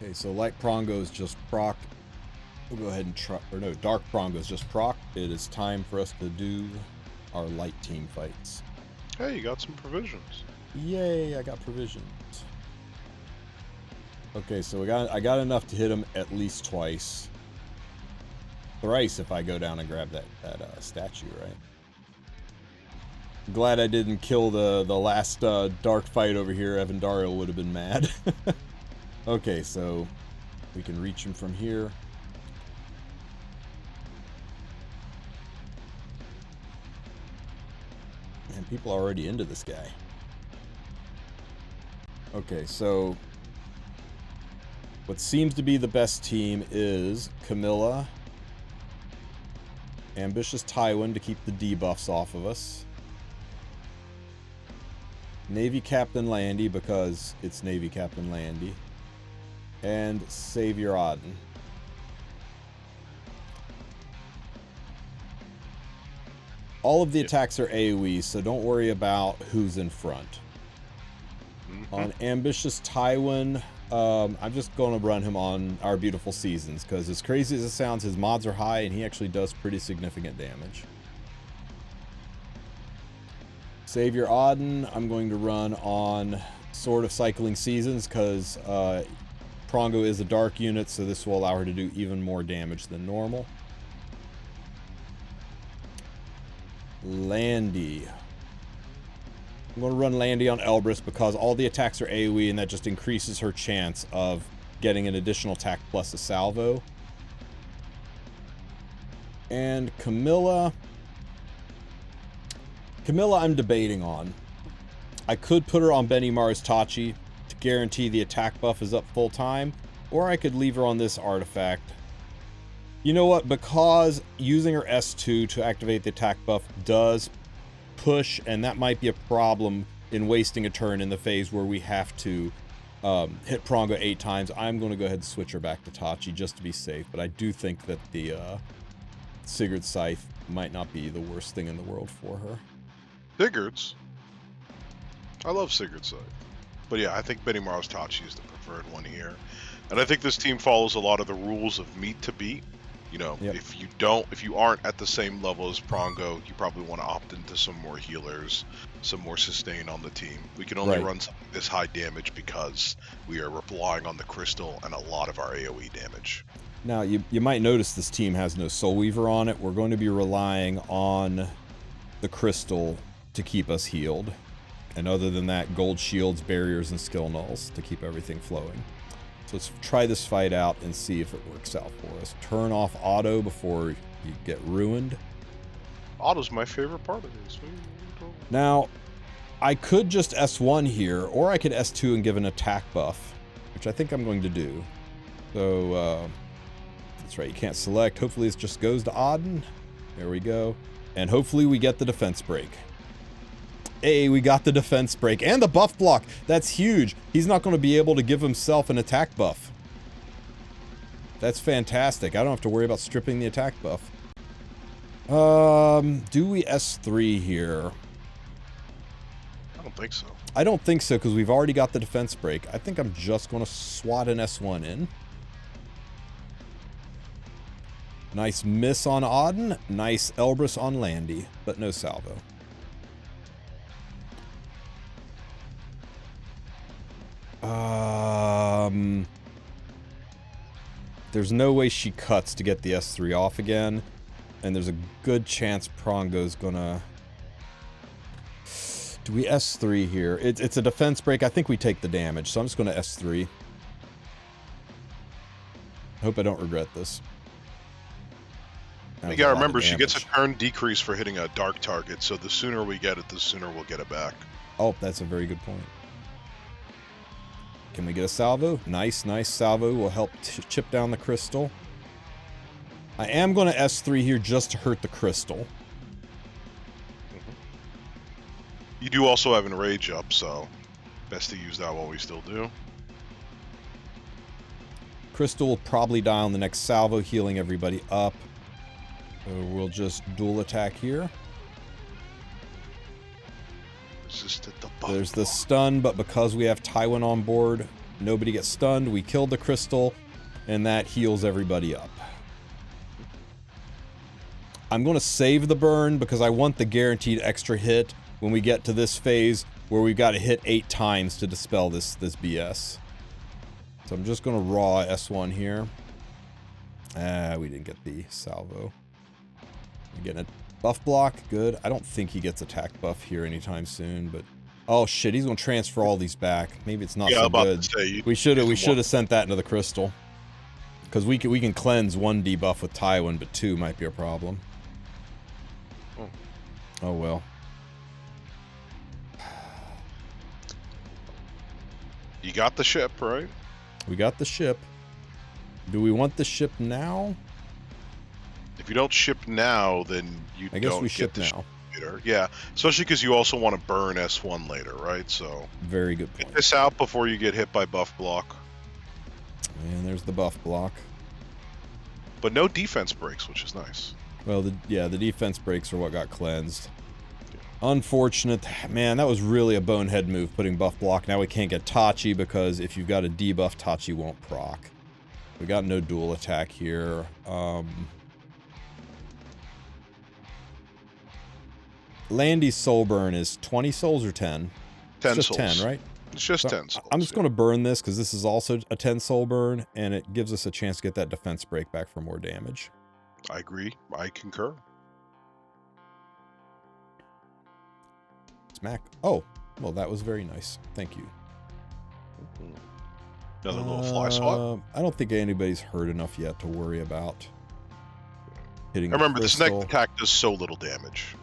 Okay, so Light Prongo is just proc. We'll go ahead and try, or no, Dark Prongo is just proc. It is time for us to do our light team fights. Hey, you got some provisions. Yay, I got provisions. Okay, so I got enough to hit him at least twice. Thrice if I go down and grab that statue, right? I'm glad I didn't kill the last dark fight over here. Evandario would have been mad. Okay, so we can reach him from here. Man, people are already into this guy. Okay, so what seems to be the best team is Camilla, Ambitious Tywin to keep the debuffs off of us, Navy Captain Landy because it's Navy Captain Landy, and Savior Auden. All of the attacks are AoE, so don't worry about who's in front. On Ambitious Tywin, I'm just going to run him on Our Beautiful Seasons, because as crazy as it sounds, his mods are high, and he actually does pretty significant damage. Savior Auden, I'm going to run on Sword of Cycling Seasons, because Prongo is a dark unit, so this will allow her to do even more damage than normal. Landy. I'm going to run Landy on Elbrus because all the attacks are AoE, and that just increases her chance of getting an additional attack plus a salvo. And Camilla. Camilla I'm debating on. I could put her on Benny Mars Tachi to guarantee the attack buff is up full time, or I could leave her on this artifact. You know what? Because using her S2 to activate the attack buff does push, and that might be a problem in wasting a turn in the phase where we have to hit Prongo 8 times. I'm going to go ahead and switch her back to Tachi just to be safe, but I do think that the Sigurd Scythe might not be the worst thing in the world for her. Sigurd's? I love Sigurd Scythe. But yeah, I think Benny Mars Tachi is the preferred one here. And I think this team follows a lot of the rules of meet to beat. You know, Yep. if you aren't at the same level as Prongo, you probably want to opt into some more healers, some more sustain on the team. We can only run something this high damage because we are relying on the crystal and a lot of our AoE damage. Now, you might notice this team has no Soul Weaver on it. We're going to be relying on the crystal to keep us healed. And other than that, gold shields, barriers, and skill nulls to keep everything flowing. So let's try this fight out and see if it works out for us. Turn off auto before you get ruined. Auto's my favorite part of this. Now, I could just S1 here, or I could S2 and give an attack buff, which I think I'm going to do. So, that's right, you can't select. Hopefully this just goes to Auden. There we go. And hopefully we get the defense break. Hey, we got the defense break and the buff block. That's huge. He's not going to be able to give himself an attack buff. That's fantastic. I don't have to worry about stripping the attack buff. Do we S3 here? I don't think so. I don't think so because we've already got the defense break. I think I'm just going to swat an S1 in. Nice miss on Auden. Nice Elbrus on Landy, but no salvo. There's no way she cuts to get the S3 off again, and there's a good chance Prongo's gonna... Do we S3 here? It's a defense break. I think we take the damage, so I'm just gonna S3. Hope I don't regret this. You gotta remember, she gets a turn decrease for hitting a dark target, so the sooner we get it, the sooner we'll get it back. Oh, that's a very good point. Can we get a salvo? Nice, nice salvo will help chip down the crystal. I am going to S3 here just to hurt the crystal. You do also have Enrage up, so best to use that while we still do. Crystal will probably die on the next salvo, healing everybody up. So we'll just dual attack here. Resisted the buff. There's the stun, but because we have Tywin on board, Nobody gets stunned. We killed the crystal, and that heals everybody up. I'm going to save the burn because I want the guaranteed extra hit when we get to this phase where we've got to hit 8 times to dispel this BS. So I'm just going to raw S1 here. We didn't get the salvo. We're getting a buff block. Good. I don't think he gets attack buff here anytime soon, but... Oh shit, he's going to transfer all these back. Maybe it's not so good. Say, we should have sent that into the crystal. Because we can cleanse 1 debuff with Tywin, but 2 might be a problem. Oh well. You got the ship, right? We got the ship. Do we want the ship now? If you don't ship now, then you I guess don't we get ship the now. later. Yeah, especially because you also want to burn S1 later, right? So very good point. Get this out before you get hit by buff block. And there's the buff block. But no defense breaks, which is nice. Well, the defense breaks are what got cleansed. Unfortunate. Man, that was really a bonehead move, putting buff block. Now we can't get Tachi because if you've got a debuff, Tachi won't proc. We got no dual attack here. Landy's soul burn is 20 souls or 10? 10 it's just souls. 10, right? It's just so 10 souls. I'm just going to burn this because this is also a 10 soul burn, and it gives us a chance to get that defense break back for more damage. I agree. I concur. Smack. Oh, well, that was very nice. Thank you. Another little fly swat. I don't think anybody's hurt enough yet to worry about hitting. I remember this next attack does so little damage.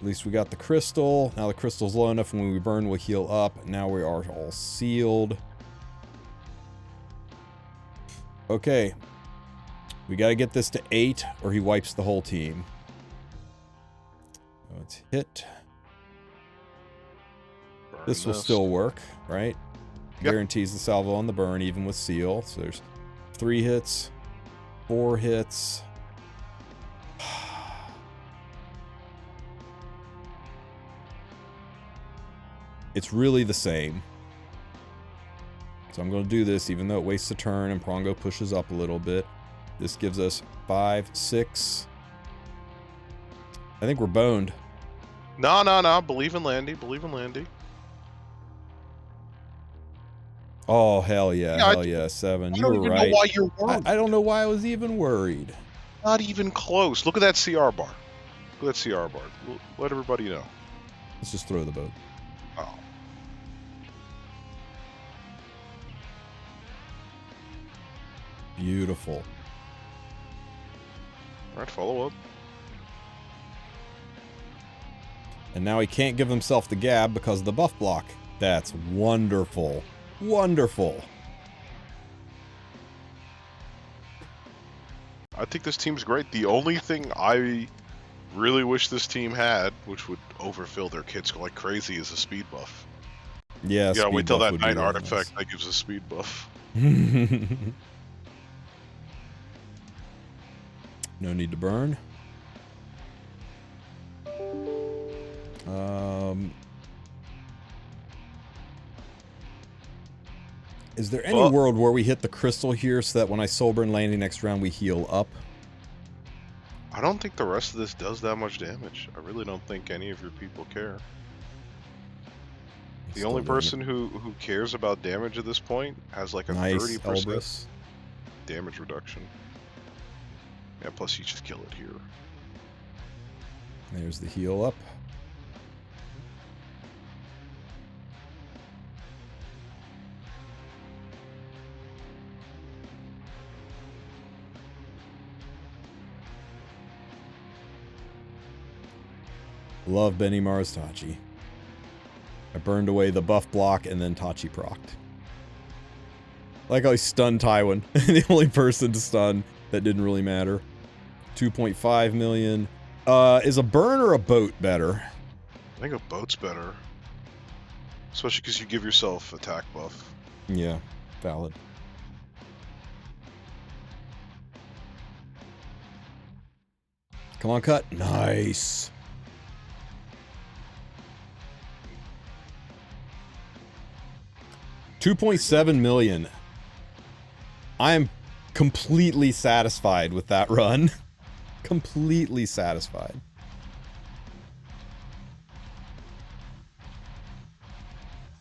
At least we got the crystal. Now the crystal's low enough, and when we burn, we'll heal up. Now we are all sealed. Okay. We got to get this to 8, or he wipes the whole team. Let's hit. Burn this will still work, right? Yep. Guarantees the salvo on the burn, even with seal. So there's 3 hits, 4 hits. It's really the same. So I'm going to do this, even though it wastes a turn and Prongo pushes up a little bit. This gives us 5, 6. I think we're boned. No. Believe in Landy. Believe in Landy. Oh, hell yeah. Hell yeah. 7. You were right. I don't even know why you're worried. I don't know why I was even worried. Not even close. Look at that CR bar. Look at that CR bar. Let everybody know. Let's just throw the boat. Oh. Beautiful. Alright, follow up. And now he can't give himself the gab because of the buff block. That's wonderful. Wonderful. I think this team's great. The only thing I really wish this team had, which would overfill their kits like crazy, is a speed buff. Yeah, yeah. Wait till that night really artifact that gives a speed buff. No need to burn. Is there any world where we hit the crystal here so that when I soul burn Landy next round we heal up? I don't think the rest of this does that much damage. I really don't think any of your people care. The only person who cares about damage at this point has like a 30% damage reduction. Yeah, plus you just kill it here. There's the heal up. Love Benny Mars Tachi. I burned away the buff block and then Tachi procced. Like how he stunned Tywin. The only person to stun that didn't really matter. 2.5 million. Is a burn or a boat better? I think a boat's better. Especially because you give yourself attack buff. Yeah, valid. Come on, cut. Nice. 2.7 million. I am completely satisfied with that run. Completely satisfied.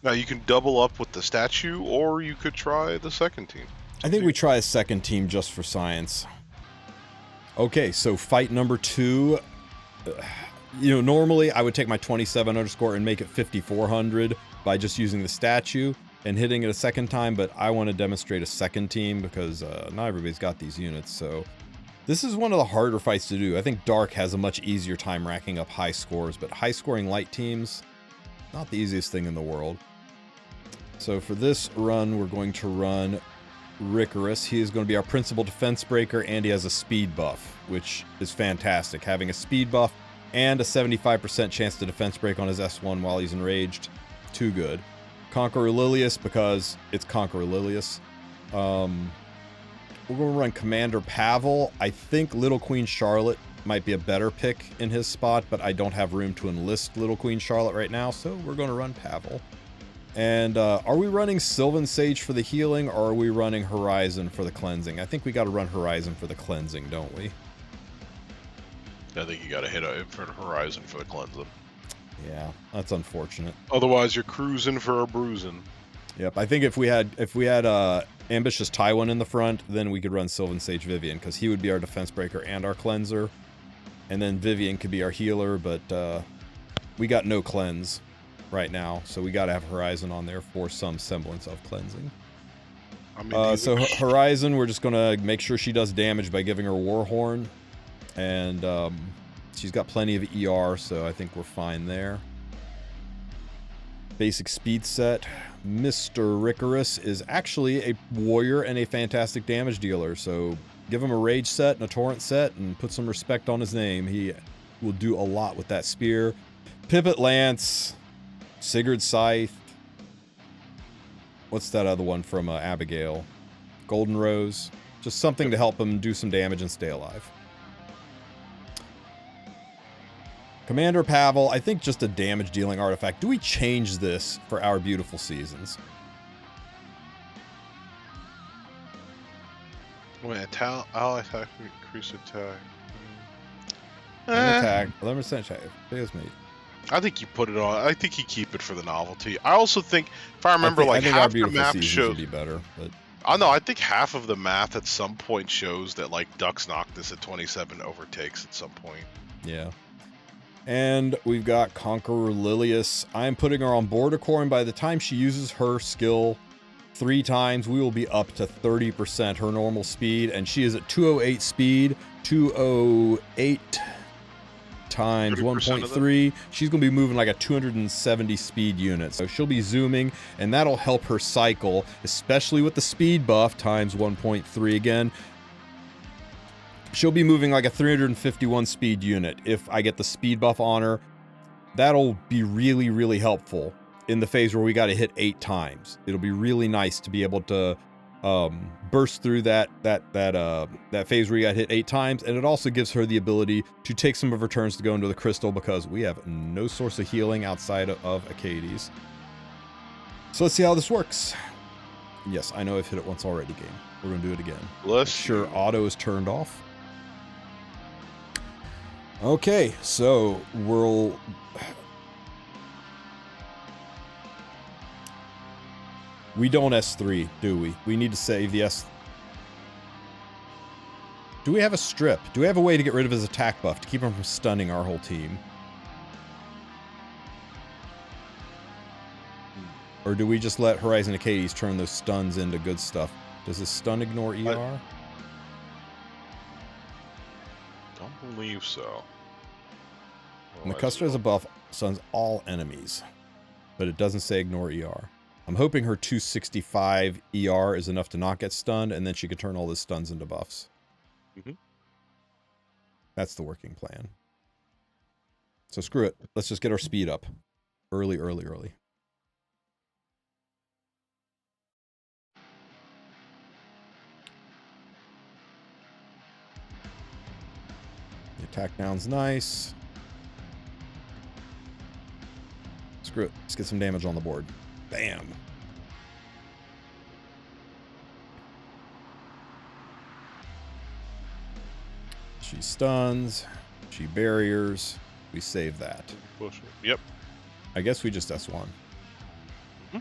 Now you can double up with the statue, or you could try the second team. I think we try a second team just for science. Okay, so fight number 2. You know, normally I would take my 27 underscore and make it 5400 by just using the statue and hitting it a second time, but I want to demonstrate a second team because not everybody's got these units, so this is one of the harder fights to do. I think Dark has a much easier time racking up high scores, but high-scoring light teams, not the easiest thing in the world. So for this run, we're going to run Ricorous. He is going to be our principal defense breaker, and he has a speed buff, which is fantastic. Having a speed buff and a 75% chance to defense break on his S1 while he's enraged. Too good. Conqueror Lilius, because it's Conqueror Lilius. We're going to run Commander Pavel. I think Little Queen Charlotte might be a better pick in his spot, but I don't have room to enlist Little Queen Charlotte right now, so we're going to run Pavel. And are we running Sylvan Sage for the healing, or are we running Horizon for the cleansing? I think we got to run Horizon for the cleansing, don't we? I think you got to hit it for the Horizon for the cleansing. Yeah, that's unfortunate. Otherwise, you're cruising for a bruising. Yep, I think if we had Ambitious Tywin in the front, then we could run Sylvan Sage Vivian, because he would be our defense breaker and our cleanser. And then Vivian could be our healer, but we got no cleanse right now, so we got to have Horizon on there for some semblance of cleansing. I mean, so Horizon, we're just going to make sure she does damage by giving her Warhorn. And she's got plenty of ER, so I think we're fine there. Basic speed set. Mr. Ricorous is actually a warrior and a fantastic damage dealer, so give him a rage set and a torrent set and put some respect on his name. He will do a lot with that spear. Pivot Lance, Sigurd's Scythe. What's that other one from Abigail? Golden Rose. Just something to help him do some damage and stay alive. Commander Pavel, I think just a damage-dealing artifact. Do we change this for our beautiful seasons? Wait, ally attack, increase attack. Attack, 11% attack. There's me. I think you put it on. I think you keep it for the novelty. I also think, if I remember, I think half the map shows would be better. But I know. I think half of the math at some point shows that like Ducks Noctis at 27 overtakes at some point. Yeah. And we've got Conqueror Lilius. I'm putting her on Bordercore, and by the time she uses her skill 3 times, we will be up to 30% her normal speed, and she is at 208 speed. 208 times 1.3. She's going to be moving like a 270 speed unit. So she'll be zooming, and that'll help her cycle, especially with the speed buff times 1.3 again. She'll be moving like a 351 speed unit. If I get the speed buff on her, that'll be really, really helpful in the phase where we got to hit 8 times. It'll be really nice to be able to burst through that phase where you got hit 8 times, and it also gives her the ability to take some of her turns to go into the crystal because we have no source of healing outside of Acades. So let's see how this works. Yes, I know I've hit it once already, game. We're going to do it again. Make sure auto is turned off. Okay, so we'll... We don't S3, do we? We need to save the S... Do we have a strip? Do we have a way to get rid of his attack buff to keep him from stunning our whole team? Or do we just let Horizon Acades turn those stuns into good stuff? Does his stun ignore ER? Don't believe so. And the Custer has a buff, stuns all enemies. But it doesn't say ignore ER. I'm hoping her 265 ER is enough to not get stunned, and then she can turn all the stuns into buffs. Mm-hmm. That's the working plan. So screw it. Let's just get our speed up. Early. The attack down's nice. Screw it. Let's get some damage on the board. Bam. She stuns. She barriers. We save that. Yep. I guess we just S1. Mm-hmm.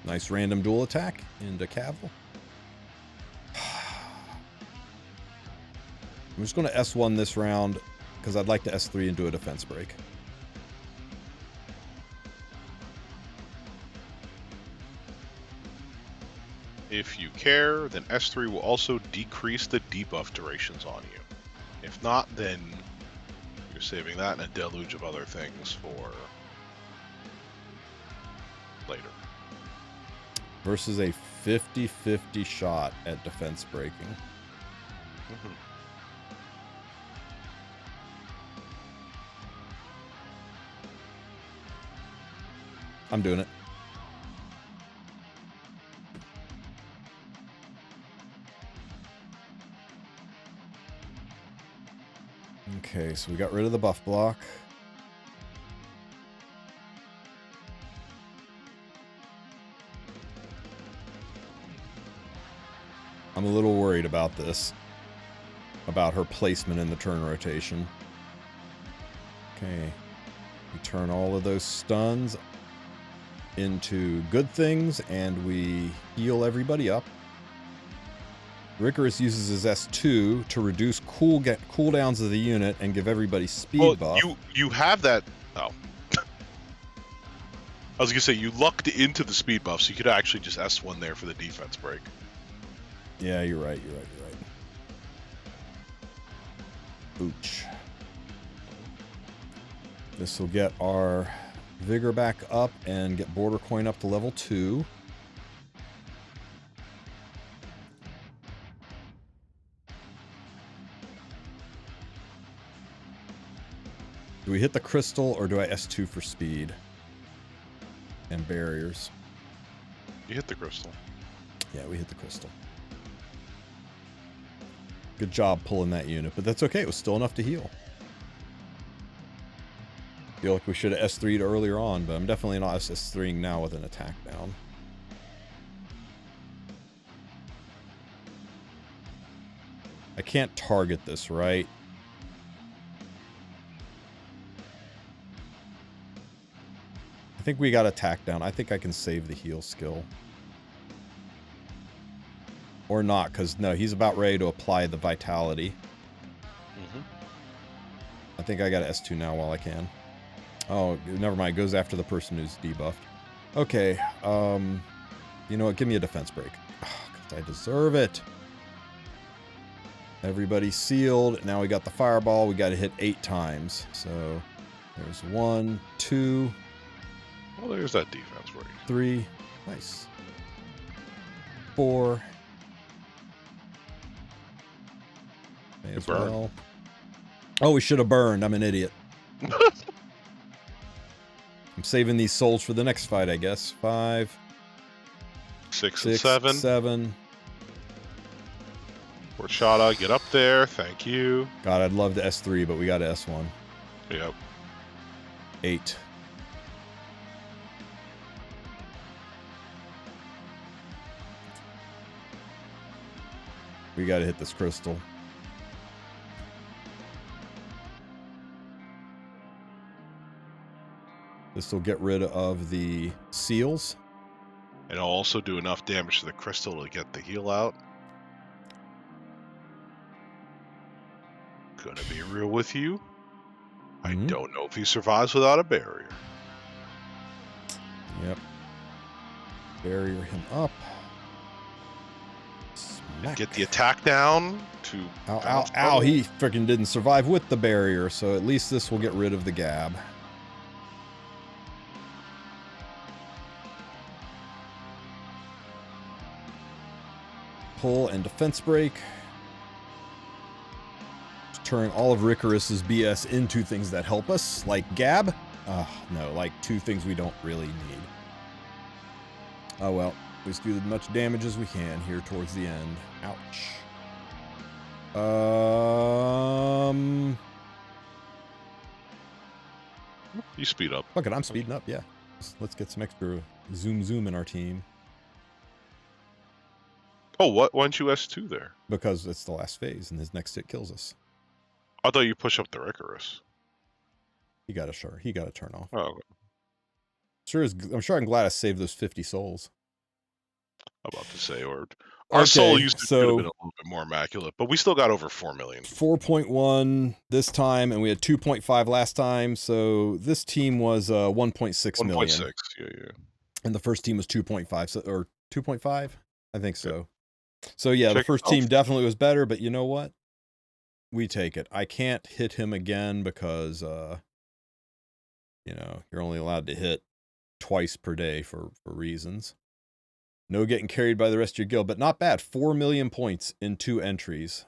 Nice random dual attack into Cavill. I'm just going to S1 this round because I'd like to S3 and do a defense break. If you care, then S3 will also decrease the debuff durations on you. If not, then you're saving that and a deluge of other things for later. Versus a 50-50 shot at defense breaking. Mm-hmm. I'm doing it. Okay, so we got rid of the buff block. I'm a little worried about this. About her placement in the turn rotation. Okay. We turn all of those stuns into good things, and we heal everybody up. Rickarus uses his S2 to reduce cooldowns of the unit and give everybody speed buff. You have that. Oh. I was going to say, you lucked into the speed buff, so you could actually just S1 there for the defense break. Yeah, you're right. Ooch. This will get our vigor back up and get border coin up to level 2. Do we hit the crystal or do I S2 for speed? And barriers. You hit the crystal. Yeah, we hit the crystal. Good job pulling that unit, but that's okay. It was still enough to heal. Feel like we should have S3'd earlier on, but I'm definitely not S3'ing now with an attack down. I can't target this, right? I think we got attack down. I think I can save the heal skill. Or not, because no, he's about ready to apply the vitality. Mm-hmm. I think I got S2 now while I can. Oh, never mind. It goes after the person who's debuffed. Okay. You know what? Give me a defense break. Because I deserve it. Everybody's sealed. Now we got the fireball. We got to hit 8 times. So there's 1, 2. Well, there's that defense break. 3. Nice. 4. May as well. Oh, we should have burned. I'm an idiot. I'm saving these souls for the next fight, I guess. 5. 6 and 7. 7. Horchata, get up there. Thank you. God, I'd love to S3, but we got to S1. Yep. 8. We got to hit this crystal. This will get rid of the seals. And it'll also do enough damage to the crystal to get the heal out. Gonna be real with you. I don't know if he survives without a barrier. Yep. Barrier him up. Smack. Get the attack down to... Ow. He freaking didn't survive with the barrier, so at least this will get rid of the gab. Pull and defense break. Turning all of Rickarus's BS into things that help us, like gab. No, like 2 things we don't really need. Oh well, let's do as much damage as we can here towards the end. Ouch. You speed up. Fuck it, I'm speeding up, yeah. Let's get some extra zoom in our team. Oh, what? Why didn't you S2 there? Because it's the last phase, and his next hit kills us. I thought you push up the Icarus. He got a turn off. Oh, I'm sure I'm glad I saved those 50 souls. about to say, or our soul usage could have been a little bit more immaculate, but we still got over 4 million. 4.1 this time, and we had 2.5 last time, so this team was 1.6 million. 1.6, yeah. And the first team was 2.5, so, or 2.5? I think so. So yeah, the first yourself. team definitely was better, but you know what? We take it. I can't hit him again because, you know, you're only allowed to hit twice per day for reasons. No getting carried by the rest of your guild, but not bad. 4 million points in 2 entries.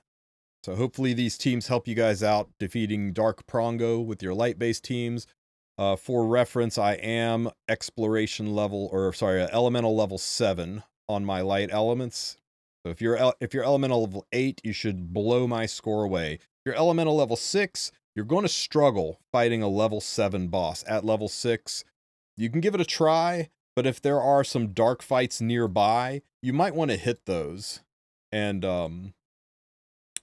So hopefully these teams help you guys out defeating Dark Prongo with your light-based teams. For reference, I am exploration level, or sorry, elemental level 7 on my light elements. So if you're elemental level 8, you should blow my score away. If you're elemental level 6, you're going to struggle fighting a level 7 boss. At level 6, you can give it a try, but if there are some dark fights nearby, you might want to hit those and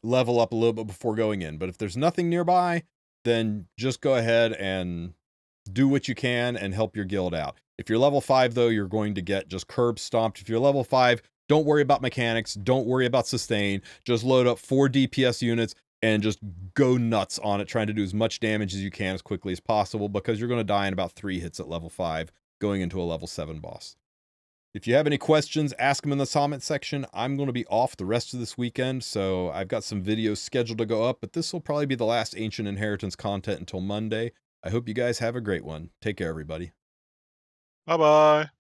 level up a little bit before going in. But if there's nothing nearby, then just go ahead and do what you can and help your guild out. If you're level 5, though, you're going to get just curb stomped. If you're level 5, don't worry about mechanics. Don't worry about sustain. Just load up 4 DPS units and just go nuts on it, trying to do as much damage as you can as quickly as possible, because you're going to die in about 3 hits at level 5 going into a level 7 boss. If you have any questions, ask them in the comment section. I'm going to be off the rest of this weekend, so I've got some videos scheduled to go up, but this will probably be the last Ancient Inheritance content until Monday. I hope you guys have a great one. Take care, everybody. Bye-bye.